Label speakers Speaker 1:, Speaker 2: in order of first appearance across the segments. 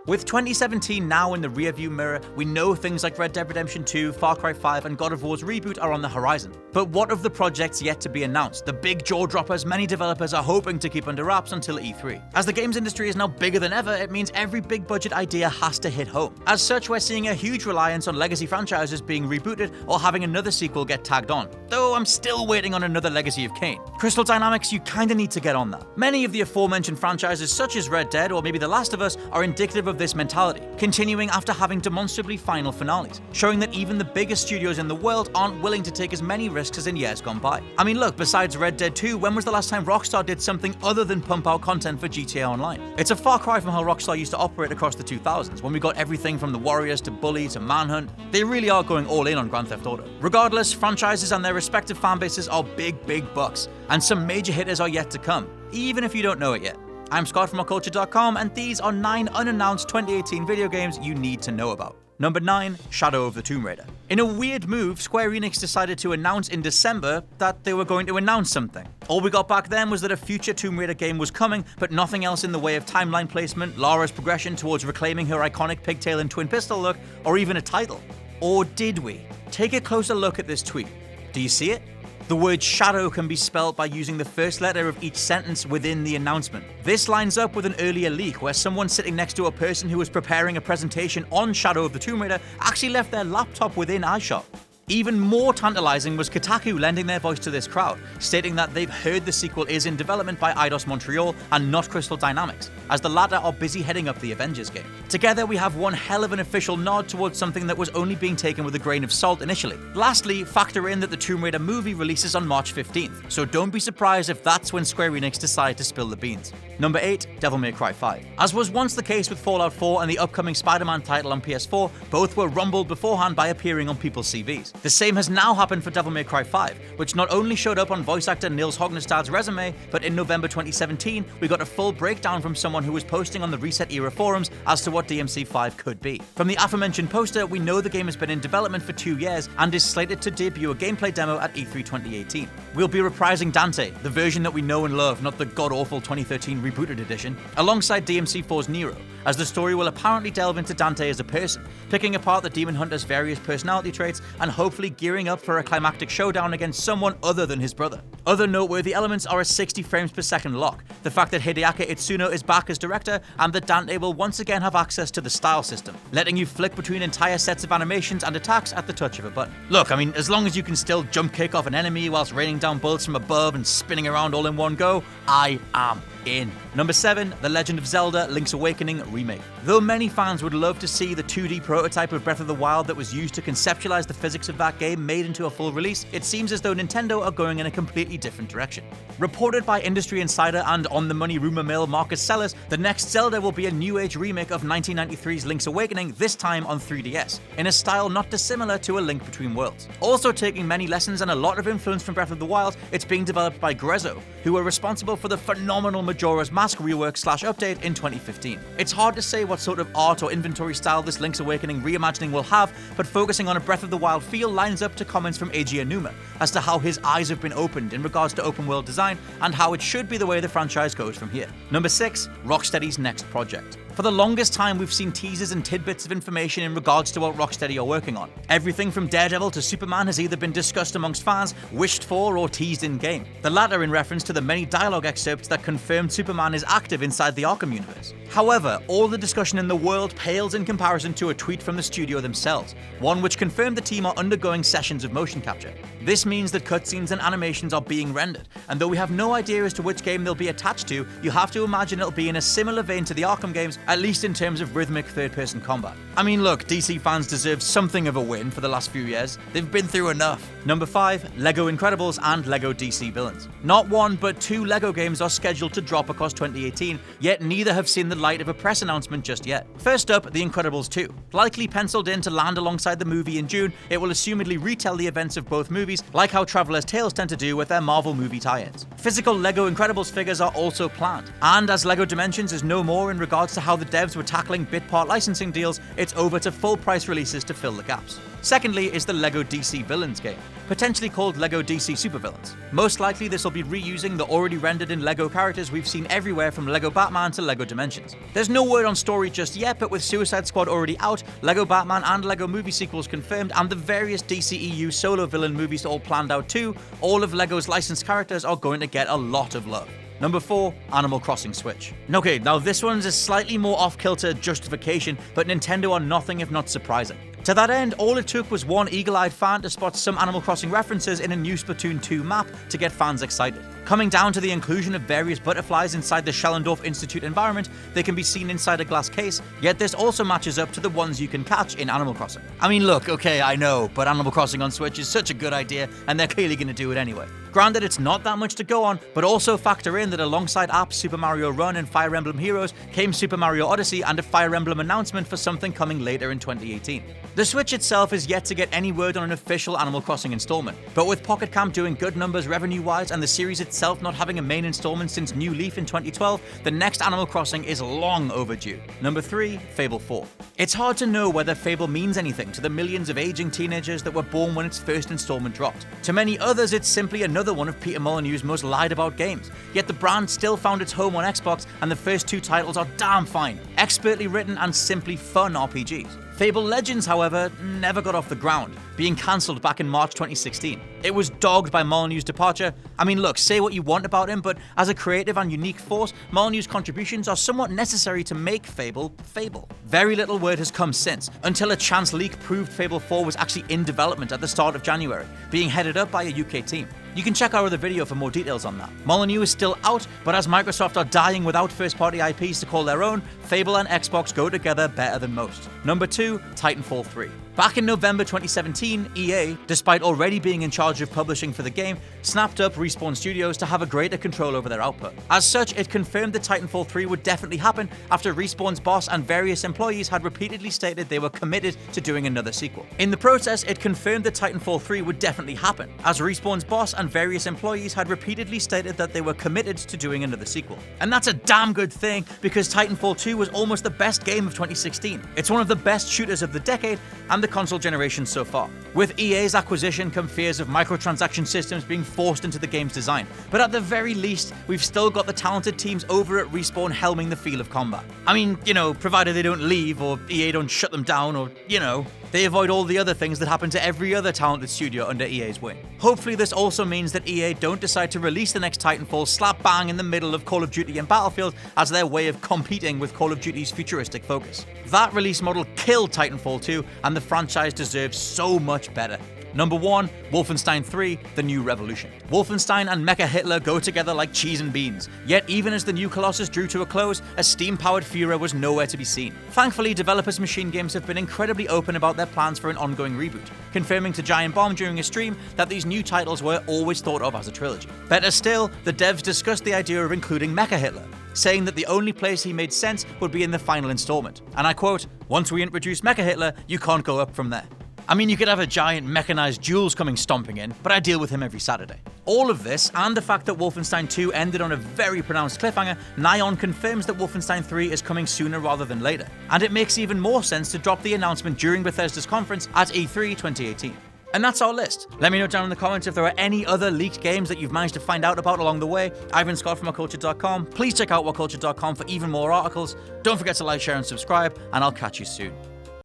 Speaker 1: With 2017 now in the rearview mirror, we know things like Red Dead Redemption 2, Far Cry 5 and God of War's reboot are on the horizon. But what of the projects yet to be announced, the big jaw droppers many developers are hoping to keep under wraps until E3? As the games industry is now bigger than ever, it means every big budget idea has to hit home. As such, we're seeing a huge reliance on legacy franchises being rebooted or having another sequel get tagged on. Though I'm still waiting on another Legacy of Kain. Crystal Dynamics, you kinda need to get on that. Many of the aforementioned franchises such as Red Dead or maybe The Last of Us are indicative of this mentality, continuing after having demonstrably final finales, showing that even the biggest studios in the world aren't willing to take as many risks as in years gone by. I mean look, besides Red Dead 2, when was the last time Rockstar did something other than pump out content for GTA Online? It's a far cry from how Rockstar used to operate across the 2000s, when we got everything from The Warriors to Bully to Manhunt. They really are going all in on Grand Theft Auto. Regardless, franchises and their respective fanbases are big bucks, and some major hitters are yet to come, even if you don't know it yet. I'm Scott from occulture.com, and these are 9 unannounced 2018 video games you need to know about. Number 9, Shadow of the Tomb Raider. In a weird move, Square Enix decided to announce in December that they were going to announce something. All we got back then was that a future Tomb Raider game was coming, but nothing else in the way of timeline placement, Lara's progression towards reclaiming her iconic pigtail and twin pistol look, or even a title. Or did we? Take a closer look at this tweet. Do you see it? The word shadow can be spelled by using the first letter of each sentence within the announcement. This lines up with an earlier leak where someone sitting next to a person who was preparing a presentation on Shadow of the Tomb Raider actually left their laptop within iShop. Even more tantalizing was Kotaku lending their voice to this crowd, stating that they've heard the sequel is in development by Eidos Montreal and not Crystal Dynamics, as the latter are busy heading up the Avengers game. Together we have one hell of an official nod towards something that was only being taken with a grain of salt initially. Lastly, factor in that the Tomb Raider movie releases on March 15th, so don't be surprised if that's when Square Enix decide to spill the beans. Number 8, Devil May Cry 5. As was once the case with Fallout 4 and the upcoming Spider-Man title on PS4, both were rumbled beforehand by appearing on people's CVs. The same has now happened for Devil May Cry 5, which not only showed up on voice actor Nils Hognestad's resume, but in November 2017, we got a full breakdown from someone who was posting on the Reset Era forums as to what DMC5 could be. From the aforementioned poster, we know the game has been in development for 2 years and is slated to debut a gameplay demo at E3 2018. We'll be reprising Dante, the version that we know and love, not the god-awful 2013 rebooted edition, alongside DMC4's Nero, as the story will apparently delve into Dante as a person, picking apart the Demon Hunter's various personality traits and hopefully gearing up for a climactic showdown against someone other than his brother. Other noteworthy elements are a 60 frames per second lock, the fact that Hideaki Itsuno is back as director, and that Dante will once again have access to the style system, letting you flick between entire sets of animations and attacks at the touch of a button. Look, I mean, as long as you can still jump kick off an enemy whilst raining down bullets from above and spinning around all in one go, I am in. Number 7, The Legend of Zelda Link's Awakening Remake. Though many fans would love to see the 2D prototype of Breath of the Wild that was used to conceptualize the physics of that game made into a full release, it seems as though Nintendo are going in a completely different direction. Reported by industry insider and on-the-money rumor mill Marcus Sellers, the next Zelda will be a new age remake of 1993's Link's Awakening, this time on 3DS, in a style not dissimilar to A Link Between Worlds. Also taking many lessons and a lot of influence from Breath of the Wild, it's being developed by Grezzo, who were responsible for the phenomenal Majora's Mask rework/update in 2015. It's hard to say what sort of art or inventory style this Link's Awakening reimagining will have, but focusing on a Breath of the Wild feel lines up to comments from Eiji Aonuma as to how his eyes have been opened in regards to open world design and how it should be the way the franchise goes from here. Number 6, Rocksteady's next project. For the longest time, we've seen teasers and tidbits of information in regards to what Rocksteady are working on. Everything from Daredevil to Superman has either been discussed amongst fans, wished for, or teased in-game. The latter in reference to the many dialogue excerpts that confirmed Superman is active inside the Arkham universe. However, all the discussion in the world pales in comparison to a tweet from the studio themselves, one which confirmed the team are undergoing sessions of motion capture. This means that cutscenes and animations are being rendered, and though we have no idea as to which game they'll be attached to, you have to imagine it'll be in a similar vein to the Arkham games, at least in terms of rhythmic third-person combat. I mean look, DC fans deserve something of a win for the last few years. They've been through enough. Number 5, LEGO Incredibles and LEGO DC Villains. Not one, but 2 LEGO games are scheduled to drop across 2018, yet neither have seen the light of a press announcement just yet. First up, The Incredibles 2. Likely penciled in to land alongside the movie in June, it will assumedly retell the events of both movies, like how Traveler's Tales tend to do with their Marvel movie tie-ins. Physical LEGO Incredibles figures are also planned, and as LEGO Dimensions is no more in regards to how how the devs were tackling bit-part licensing deals, it's over to full-price releases to fill the gaps. Secondly is the LEGO DC Villains game, potentially called LEGO DC Supervillains. Most likely this will be reusing the already rendered-in LEGO characters we've seen everywhere from LEGO Batman to LEGO Dimensions. There's no word on story just yet, but with Suicide Squad already out, LEGO Batman and LEGO movie sequels confirmed, and the various DCEU solo villain movies all planned out too, all of LEGO's licensed characters are going to get a lot of love. Number 4, Animal Crossing Switch. Okay, now this one's a slightly more off-kilter justification, but Nintendo are nothing if not surprising. To that end, all it took was one eagle-eyed fan to spot some Animal Crossing references in a new Splatoon 2 map to get fans excited. Coming down to the inclusion of various butterflies inside the Schellendorf Institute environment, they can be seen inside a glass case, yet this also matches up to the ones you can catch in Animal Crossing. I mean look, okay, I know, but Animal Crossing on Switch is such a good idea, and they're clearly going to do it anyway. Granted, it's not that much to go on, but also factor in that alongside apps Super Mario Run and Fire Emblem Heroes came Super Mario Odyssey and a Fire Emblem announcement for something coming later in 2018. The Switch itself is yet to get any word on an official Animal Crossing installment, but with Pocket Camp doing good numbers revenue-wise and the series itself not having a main installment since New Leaf in 2012, the next Animal Crossing is long overdue. Number 3, Fable 4. It's hard to know whether Fable means anything to the millions of aging teenagers that were born when its first installment dropped. To many others, it's simply another one of Peter Molyneux's most lied-about games, yet the brand still found its home on Xbox, and the first 2 titles are damn fine, expertly written and simply fun RPGs. Fable Legends, however, never got off the ground, being cancelled back in March 2016. It was dogged by Molyneux's departure. I mean look, say what you want about him, but as a creative and unique force, Molyneux's contributions are somewhat necessary to make Fable, Fable. Very little word has come since, until a chance leak proved Fable 4 was actually in development at the start of January, being headed up by a UK team. You can check our other video for more details on that. Molyneux is still out, but as Microsoft are dying without first-party IPs to call their own, Fable and Xbox go together better than most. Number 2, Titanfall 3. Back in November 2017, EA, despite already being in charge of publishing for the game, snapped up Respawn Studios to have a greater control over their output. As such, it confirmed that Titanfall 3 would definitely happen after Respawn's boss and various employees had repeatedly stated they were committed to doing another sequel. In the process, it confirmed that Titanfall 3 would definitely happen, as Respawn's boss and various employees had repeatedly stated that they were committed to doing another sequel. And that's a damn good thing, because Titanfall 2 was almost the best game of 2016. It's one of the best shooters of the decade, and the console generation so far. With EA's acquisition come fears of microtransaction systems being forced into the game's design, but at the very least, we've still got the talented teams over at Respawn helming the feel of combat. I mean, you know, provided they don't leave, or EA don't shut them down, or, you know, they avoid all the other things that happen to every other talented studio under EA's wing. Hopefully this also means that EA don't decide to release the next Titanfall slap bang in the middle of Call of Duty and Battlefield as their way of competing with Call of Duty's futuristic focus. That release model killed Titanfall 2, and the franchise deserves so much better. Number 1, Wolfenstein 3, The New Revolution. Wolfenstein and Mecha Hitler go together like cheese and beans, yet even as the new Colossus drew to a close, a steam-powered Führer was nowhere to be seen. Thankfully, developers Machine Games have been incredibly open about their plans for an ongoing reboot, confirming to Giant Bomb during a stream that these new titles were always thought of as a trilogy. Better still, the devs discussed the idea of including Mecha Hitler, saying that the only place he made sense would be in the final installment. And I quote, "Once we introduce Mecha Hitler, you can't go up from there." I mean, you could have a giant mechanized Jules coming stomping in, but I deal with him every Saturday. All of this, and the fact that Wolfenstein 2 ended on a very pronounced cliffhanger, nigh on confirms that Wolfenstein 3 is coming sooner rather than later. And it makes even more sense to drop the announcement during Bethesda's conference at E3 2018. And that's our list. Let me know down in the comments if there are any other leaked games that you've managed to find out about along the way. I've been Scott from WhatCulture.com. Please check out WhatCulture.com for even more articles. Don't forget to like, share, and subscribe, and I'll catch you soon.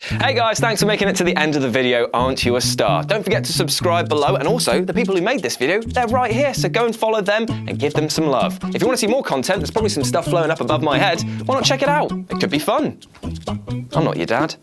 Speaker 2: Hey guys, thanks for making it to the end of the video. Aren't you a star? Don't forget to subscribe below, and also the people who made this video, they're right here, so go and follow them and give them some love. If you want to see more content, there's probably some stuff flowing up above my head. Why not check it out? It could be fun. I'm not your dad.